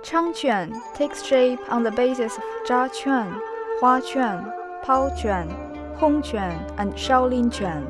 Chang Quan takes shape on the basis of Zha Quan, Hua Quan, Pao Quan, Hong Quan, and Shaolin Quan.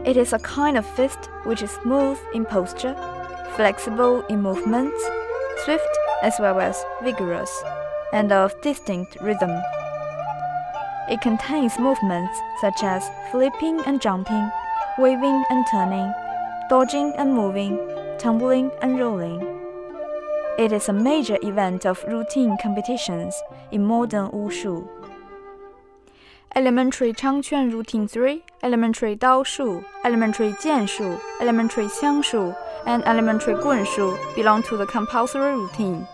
It is a kind of fist which is smooth in posture, flexible in movements, swift as well as vigorous, and of distinct rhythm. It contains movements such as flipping and jumping, waving and turning, dodging and moving, tumbling and rolling. It is a major event of routine competitions in modern wushu. Elementary Chang Quan Routine 3, Elementary Dao Shu, Elementary Jian Shu, Elementary Xiang Shu, and Elementary Gun Shu belong to the compulsory routine.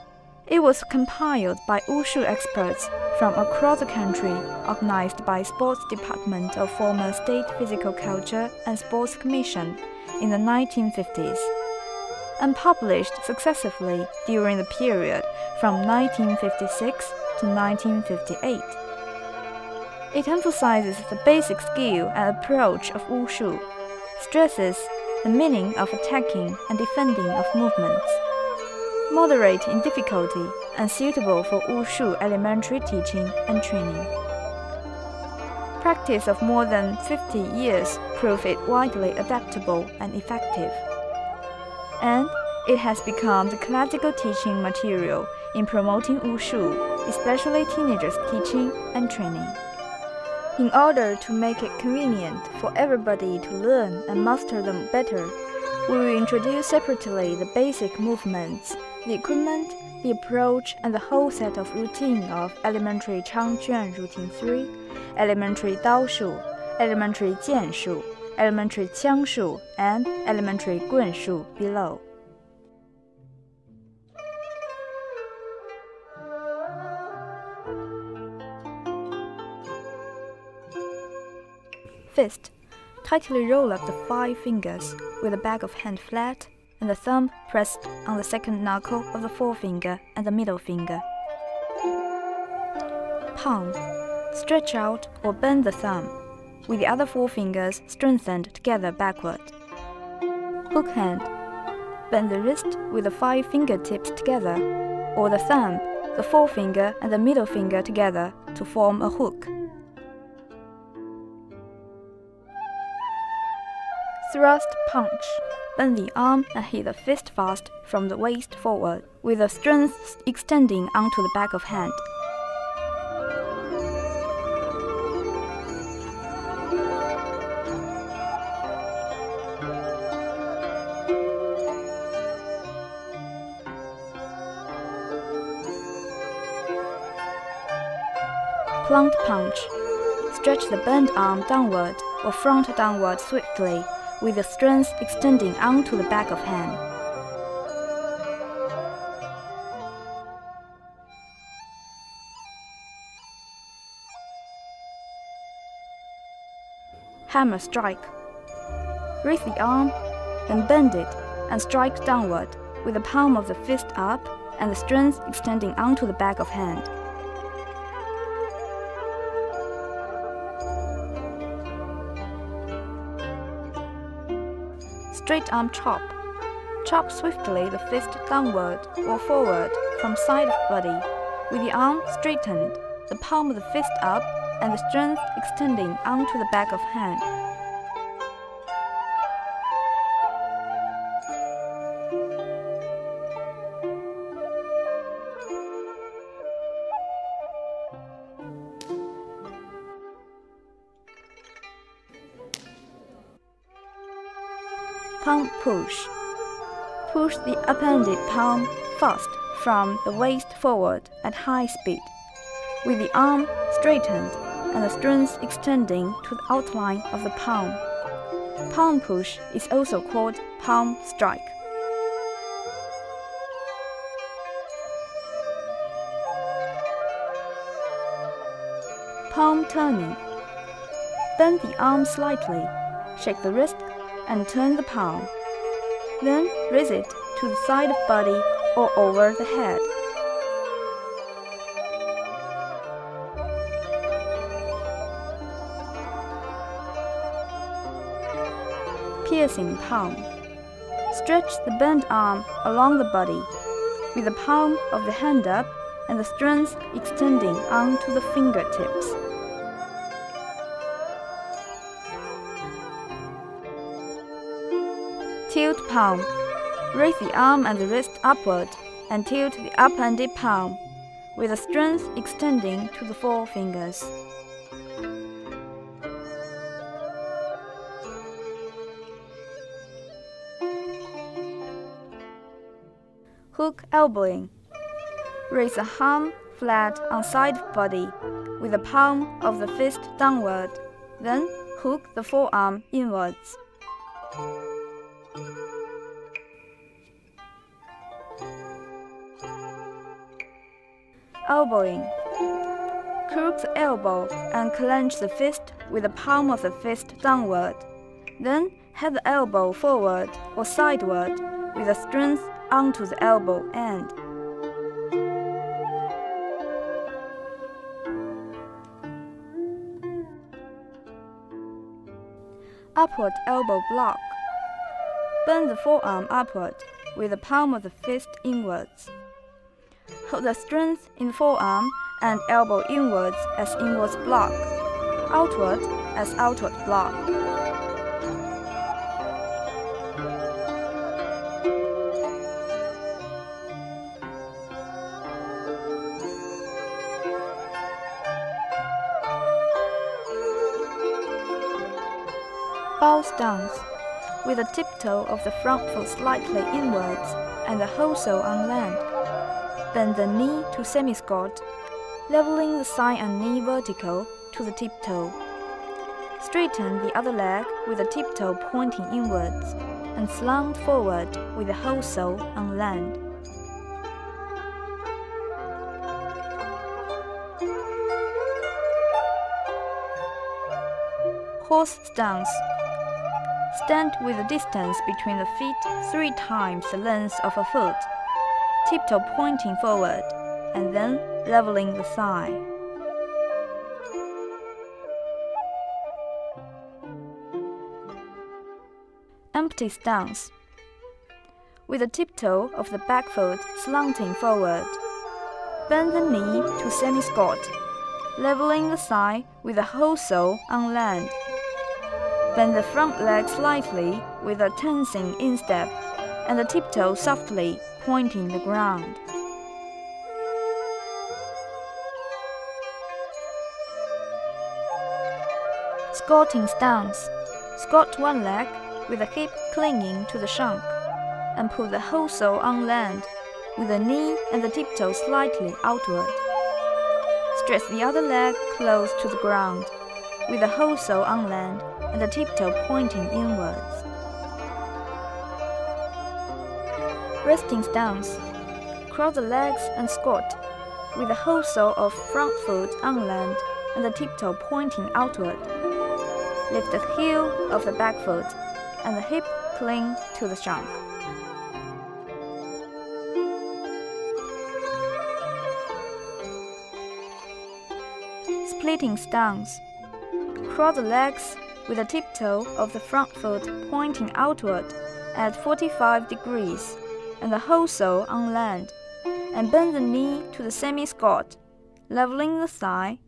It was compiled by wushu experts from across the country, organized by Sports Department of former State Physical Culture and Sports Commission in the 1950s, and published successively during the period from 1956 to 1958. It emphasizes the basic skill and approach of wushu, stresses the meaning of attacking and defending of movements, moderate in difficulty and suitable for wushu elementary teaching and training. Practice of more than 50 years prove it widely adaptable and effective, and it has become the classical teaching material in promoting wushu, especially teenagers' teaching and training. In order to make it convenient for everybody to learn and master them better, we will introduce separately the basic movements, the equipment, the approach, and the whole set of routine of Elementary Chang Quan Routine 3, Elementary Dao Shu, Elementary Jian Shu, Elementary Qiang Shu, and Elementary Gun Shu below. Fist. Tightly roll up the 5 fingers with the back of hand flat and the thumb pressed on the second knuckle of the forefinger and the middle finger. Palm. Stretch out or bend the thumb, with the other 4 fingers strengthened together backward. Hook hand. Bend the wrist with the 5 fingertips together, or the thumb, the forefinger and the middle finger together to form a hook. Thrust punch. Bend the arm and hit the fist fast from the waist forward, with the strength extending onto the back of hand. Clunk punch. Stretch the bent arm downward or front downward swiftly, with the strength extending onto the back of hand. Hammer strike. Raise the arm, then bend it and strike downward, with the palm of the fist up and the strength extending onto the back of hand. Straight arm chop. Chop swiftly the fist downward or forward from side of body, with the arm straightened, the palm of the fist up, and the strength extending onto the back of hand. Palm push. Push the upended palm fast from the waist forward at high speed, with the arm straightened and the strength extending to the outline of the palm. Palm push is also called palm strike. Palm turning. Bend the arm slightly, shake the wrist, and turn the palm. Then raise it to the side of body or over the head. piercing palm. Stretch the bent arm along the body, with the palm of the hand up and the strength extending onto the fingertips. Tilt palm. Raise the arm and the wrist upward and tilt the up-ended palm, with the strength extending to the forefingers. Hook elbowing. Raise the palm flat on side of body, with the palm of the fist downward, then hook the forearm inwards. Elbowing. Crook the elbow and clench the fist with the palm of the fist downward. Then head the elbow forward or sideward with the strength onto the elbow end. Upward elbow block. Bend the forearm upward with the palm of the fist inwards. Hold the strength in forearm and elbow inwards as inwards block, outward as outward block. Bow stance, with the tiptoe of the front foot slightly inwards and the whole sole on land. Bend the knee to semi-squat, leveling the thigh and knee vertical to the tiptoe. Straighten the other leg with the tiptoe pointing inwards and slant forward with the whole sole on land. Horse stance. Stand with the distance between the feet 3 times the length of a foot, tiptoe pointing forward, and then leveling the thigh. Empty stance. With the tiptoe of the back foot slanting forward, bend the knee to semi-squat, leveling the thigh with the whole sole on land. Bend the front leg slightly with a tensing instep, and the tiptoe softly pointing the ground. Squatting stance. Squat one leg with the hip clinging to the shank, and put the whole sole on land, with the knee and the tiptoe slightly outward. Stretch the other leg close to the ground, with the whole sole on land and the tiptoe pointing inwards. Resting stance. Cross the legs and squat, with the whole sole of front foot on land and the tiptoe pointing outward. Lift the heel of the back foot and the hip cling to the shank. Splitting stance. Cross the legs with the tiptoe of the front foot pointing outward at 45 degrees and the whole sole on land, and bend the knee to the semi-squat, leveling the thigh.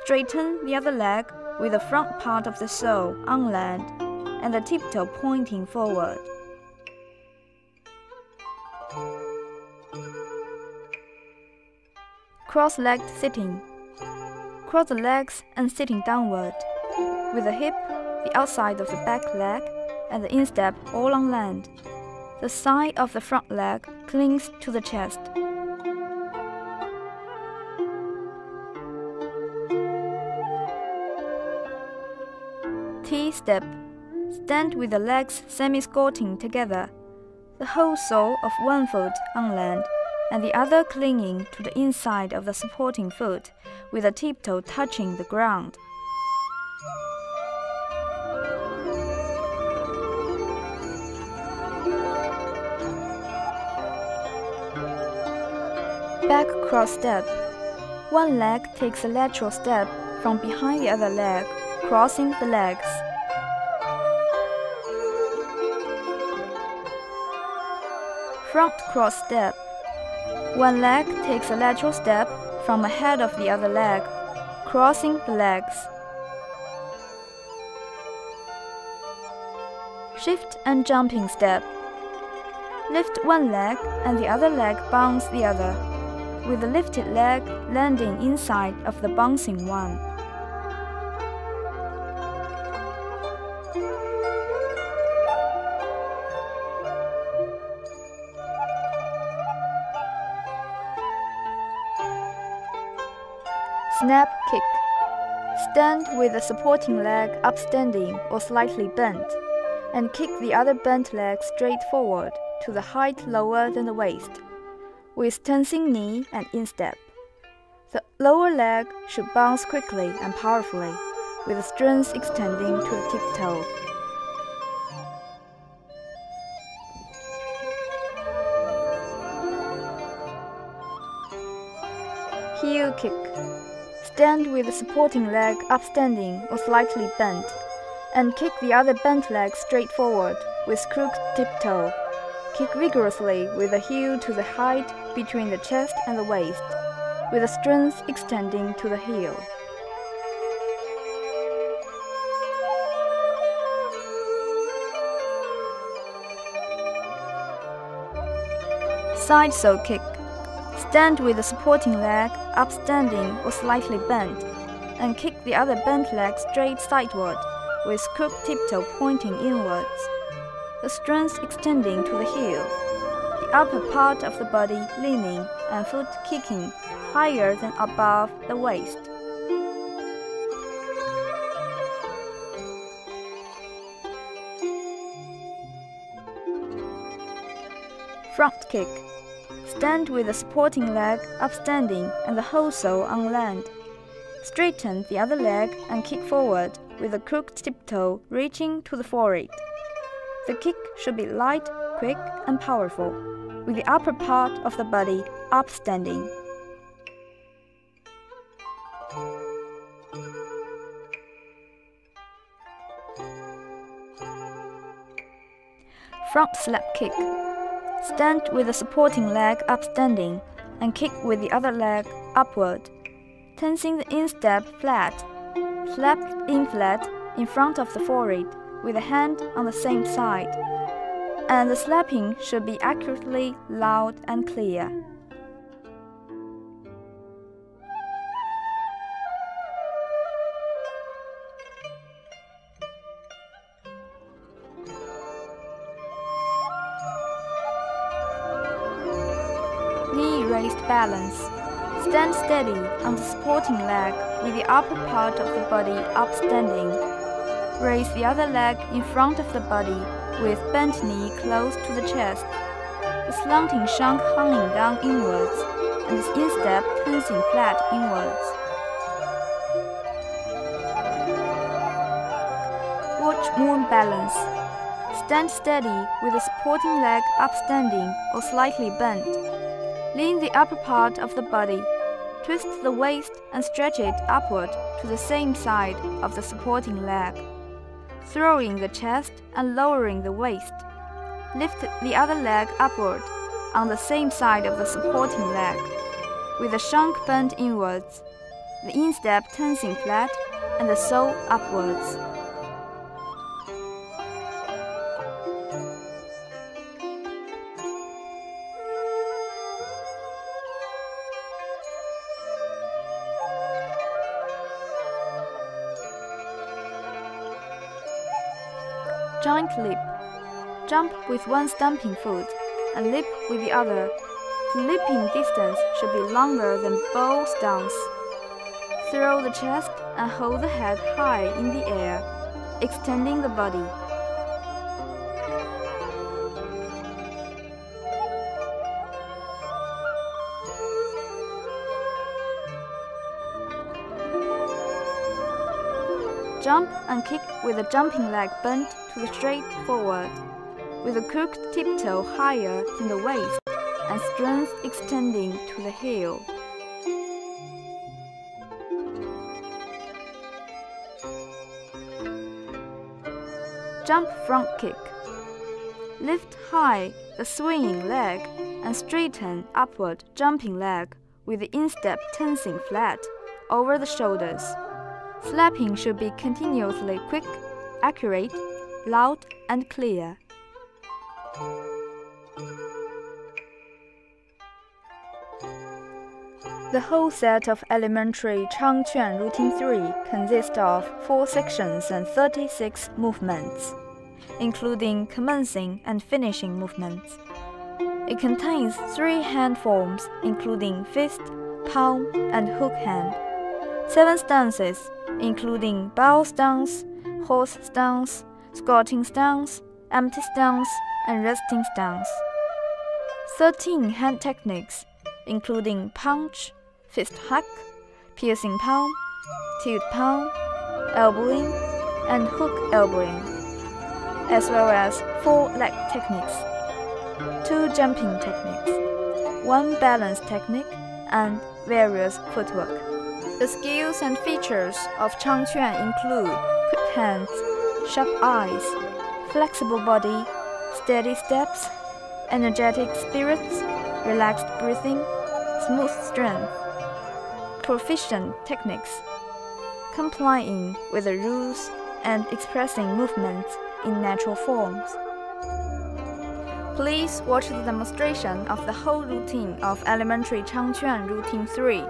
Straighten the other leg with the front part of the sole on land and the tiptoe pointing forward. Cross-legged sitting. Cross the legs and sitting downward, with the hip, the outside of the back leg, and the instep all on land. The side of the front leg clings to the chest. T-step. Stand with the legs semi-squatting together, the whole sole of one foot on land, and the other clinging to the inside of the supporting foot, with the tiptoe touching the ground. Back cross step. One leg takes a lateral step from behind the other leg, crossing the legs. Front cross step. One leg takes a lateral step from ahead of the other leg, crossing the legs. Shift and jumping step. Lift one leg and the other leg bounce the other, with the lifted leg landing inside of the bouncing one. Snap kick. Stand with the supporting leg upstanding or slightly bent, and kick the other bent leg straight forward to the height lower than the waist, with tensing knee and instep. The lower leg should bounce quickly and powerfully, with the strength extending to the tiptoe. Heel kick. Stand with the supporting leg upstanding or slightly bent, and kick the other bent leg straight forward with crooked tiptoe. Kick vigorously with the heel to the height between the chest and the waist, with the strength extending to the heel. Side saw kick. Stand with the supporting leg upstanding or slightly bent, and kick the other bent leg straight sideward, with crooked tiptoe pointing inwards, the strength extending to the heel, the upper part of the body leaning and foot kicking higher than above the waist. Front kick. Stand with the supporting leg upstanding and the whole sole on land. Straighten the other leg and kick forward with the crooked tiptoe reaching to the forehead. The kick should be light, quick, and powerful, with the upper part of the body upstanding. Front slap kick. Stand with the supporting leg upstanding and kick with the other leg upward, tensing the instep flat. Slap in flat in front of the forehead with a hand on the same side, and the slapping should be accurately loud and clear. Knee raised balance. Stand steady on the supporting leg with the upper part of the body upstanding. Raise the other leg in front of the body with bent knee close to the chest, the slanting shank hanging down inwards, and the instep tensing flat inwards. Watch moon balance. Stand steady with the supporting leg upstanding or slightly bent. Lean the upper part of the body. Twist the waist and stretch it upward to the same side of the supporting leg, throwing the chest and lowering the waist. Lift the other leg upward on the same side of the supporting leg, with the shank bent inwards, the instep tensing flat, and the sole upwards. Giant leap. Jump with one stamping foot and leap with the other. The leaping distance should be longer than bow stance. Throw the chest and hold the head high in the air, extending the body. Jump and kick with the jumping leg bent to the straight forward, with the crooked tiptoe higher than the waist and strength extending to the heel. Jump front kick. Lift high the swinging leg and straighten upward jumping leg with the instep tensing flat over the shoulders. Slapping should be continuously quick, accurate, loud, and clear. The whole set of elementary Chang Quan Routine 3 consists of 4 sections and 36 movements, including commencing and finishing movements. It contains 3 hand forms, including fist, palm, and hook hand, 7 stances, including bow stance, horse stance, squatting stance, empty stance, and resting stance, 13 hand techniques, including punch, fist hack, piercing palm, tilt palm, elbowing, and hook elbowing, as well as 4 leg techniques, 2 jumping techniques, 1 balance technique, and various footwork. The skills and features of Chang Quan include quick hands, sharp eyes, flexible body, steady steps, energetic spirits, relaxed breathing, smooth strength, proficient techniques, complying with the rules, and expressing movements in natural forms. Please watch the demonstration of the whole routine of elementary Chang Quan Routine 3.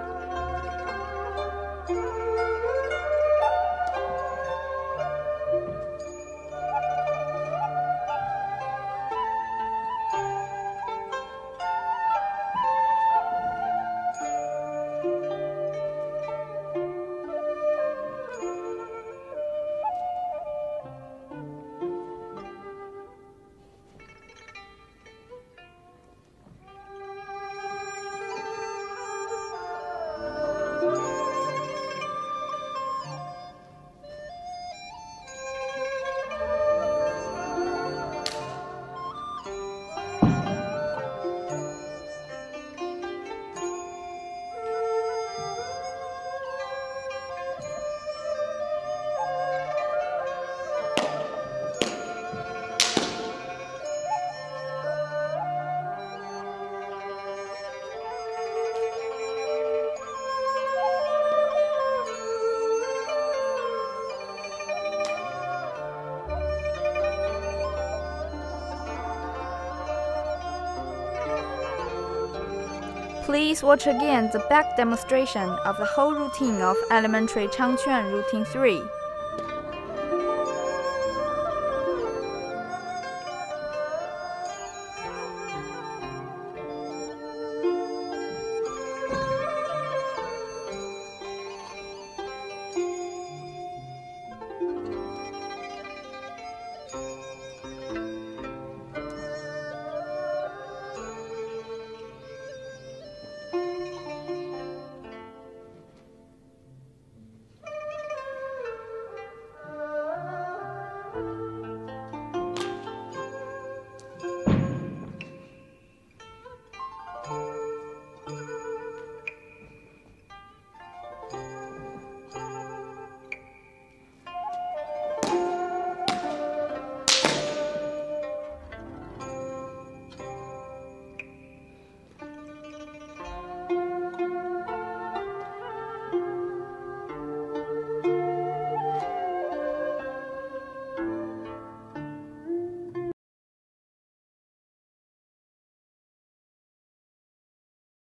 Please watch again the back demonstration of the whole routine of elementary Chang Quan Routine 3.